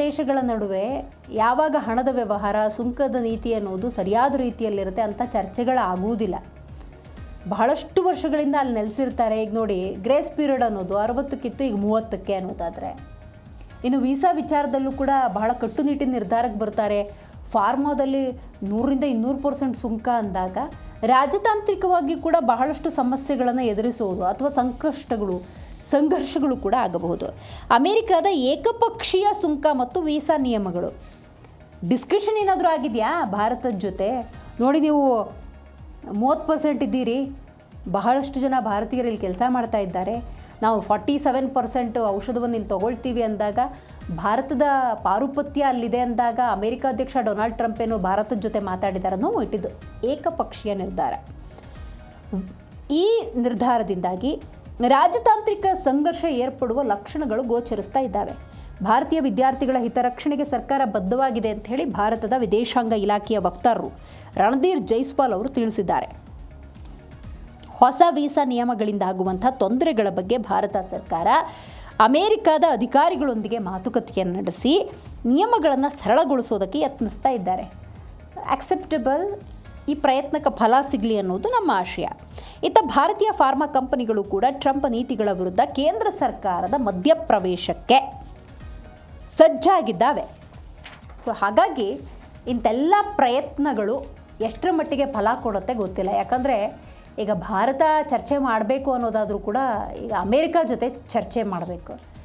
ದೇಶಗಳ ನಡುವೆ ಯಾವಾಗ ಹಣದ ವ್ಯವಹಾರ, ಸುಂಕದ ನೀತಿ ಅನ್ನೋದು ಸರಿಯಾದ ರೀತಿಯಲ್ಲಿರುತ್ತೆ ಅಂಥ ಚರ್ಚೆಗಳಾಗುವುದಿಲ್ಲ. ಬಹಳಷ್ಟು ವರ್ಷಗಳಿಂದ ಅಲ್ಲಿ ನೆಲೆಸಿರ್ತಾರೆ. ಈಗ ನೋಡಿ, ಗ್ರೇಸ್ ಪೀರಿಯಡ್ ಅನ್ನೋದು 60ಕ್ಕಿತ್ತು, ಈಗ 30ಕ್ಕೆ ಅನ್ನೋದಾದರೆ, ಇನ್ನು ವೀಸಾ ವಿಚಾರದಲ್ಲೂ ಕೂಡ ಬಹಳ ಕಟ್ಟುನಿಟ್ಟಿನ ನಿರ್ಧಾರಕ್ಕೆ ಬರ್ತಾರೆ. ಫಾರ್ಮಾದಲ್ಲಿ 100% ಸುಂಕ ಅಂದಾಗ ರಾಜತಾಂತ್ರಿಕವಾಗಿ ಕೂಡ ಬಹಳಷ್ಟು ಸಮಸ್ಯೆಗಳನ್ನು ಎದುರಿಸುವುದು ಅಥವಾ ಸಂಘರ್ಷಗಳು ಕೂಡ ಆಗಬಹುದು. ಅಮೆರಿಕದ ಏಕಪಕ್ಷೀಯ ಸುಂಕ ಮತ್ತು ವೀಸಾ ನಿಯಮಗಳು ಡಿಸ್ಕಷನ್ ಏನಾದರೂ ಆಗಿದೆಯಾ ಭಾರತದ ಜೊತೆ? ನೋಡಿ, ನೀವು 30% ಇದ್ದೀರಿ, ಬಹಳಷ್ಟು ಜನ ಭಾರತೀಯರು ಇಲ್ಲಿ ಕೆಲಸ ಮಾಡ್ತಾ ಇದ್ದಾರೆ, ನಾವು 47% ಔಷಧವನ್ನು ಇಲ್ಲಿ ತೊಗೊಳ್ತೀವಿ ಅಂದಾಗ, ಭಾರತದ ಪಾರುಪತ್ಯ ಅಲ್ಲಿದೆ ಅಂದಾಗ ಅಮೆರಿಕ ಅಧ್ಯಕ್ಷ ಡೊನಾಲ್ಡ್ ಟ್ರಂಪ್ ಏನು ಭಾರತದ ಜೊತೆ ಮಾತಾಡಿದ್ದಾರೆ ಅನ್ನೋ ಇಟ್ಟಿದ್ದು ಏಕಪಕ್ಷೀಯ ನಿರ್ಧಾರ. ಈ ನಿರ್ಧಾರದಿಂದಾಗಿ ರಾಜತಾಂತ್ರಿಕ ಸಂಘರ್ಷ ಏರ್ಪಡುವ ಲಕ್ಷಣಗಳು ಗೋಚರಿಸ್ತಾ ಇದ್ದಾವೆ. ಭಾರತೀಯ ವಿದ್ಯಾರ್ಥಿಗಳ ಹಿತರಕ್ಷಣೆಗೆ ಸರ್ಕಾರ ಬದ್ಧವಾಗಿದೆ ಅಂತ ಹೇಳಿ ಭಾರತದ ವಿದೇಶಾಂಗ ಇಲಾಖೆಯ ವಕ್ತಾರರು ರಣಧೀರ್ ಜೈಸ್ವಾಲ್ ಅವರು ತಿಳಿಸಿದ್ದಾರೆ. ಹೊಸ ವೀಸಾ ನಿಯಮಗಳಿಂದಾಗುವಂಥ ತೊಂದರೆಗಳ ಬಗ್ಗೆ ಭಾರತ ಸರ್ಕಾರ ಅಮೆರಿಕದ ಅಧಿಕಾರಿಗಳೊಂದಿಗೆ ಮಾತುಕತೆಯನ್ನು ನಡೆಸಿ ನಿಯಮಗಳನ್ನು ಸರಳಗೊಳಿಸೋದಕ್ಕೆ ಯತ್ನಿಸ್ತಾ ಇದ್ದಾರೆ. ಆಕ್ಸೆಪ್ಟಬಲ್, ಈ ಪ್ರಯತ್ನಕ್ಕೆ ಫಲ ಸಿಗಲಿ ಅನ್ನೋದು ನಮ್ಮ ಆಶಯ. ಇತ್ತ ಭಾರತೀಯ ಫಾರ್ಮಾ ಕಂಪನಿಗಳು ಕೂಡ ಟ್ರಂಪ್ ನೀತಿಗಳ ವಿರುದ್ಧ ಕೇಂದ್ರ ಸರ್ಕಾರದ ಮಧ್ಯಪ್ರವೇಶಕ್ಕೆ ಸಜ್ಜಾಗಿದ್ದಾವೆ. ಸೊ ಹಾಗಾಗಿ ಇಂಥೆಲ್ಲ ಪ್ರಯತ್ನಗಳು ಎಷ್ಟರ ಮಟ್ಟಿಗೆ ಫಲ ಕೊಡುತ್ತೆ ಗೊತ್ತಿಲ್ಲ. ಯಾಕಂದರೆ ಈಗ ಭಾರತ ಚರ್ಚೆ ಮಾಡಬೇಕು ಅನ್ನೋದಾದರೂ ಕೂಡ ಈಗ ಅಮೇರಿಕ ಜೊತೆ ಚರ್ಚೆ ಮಾಡಬೇಕು.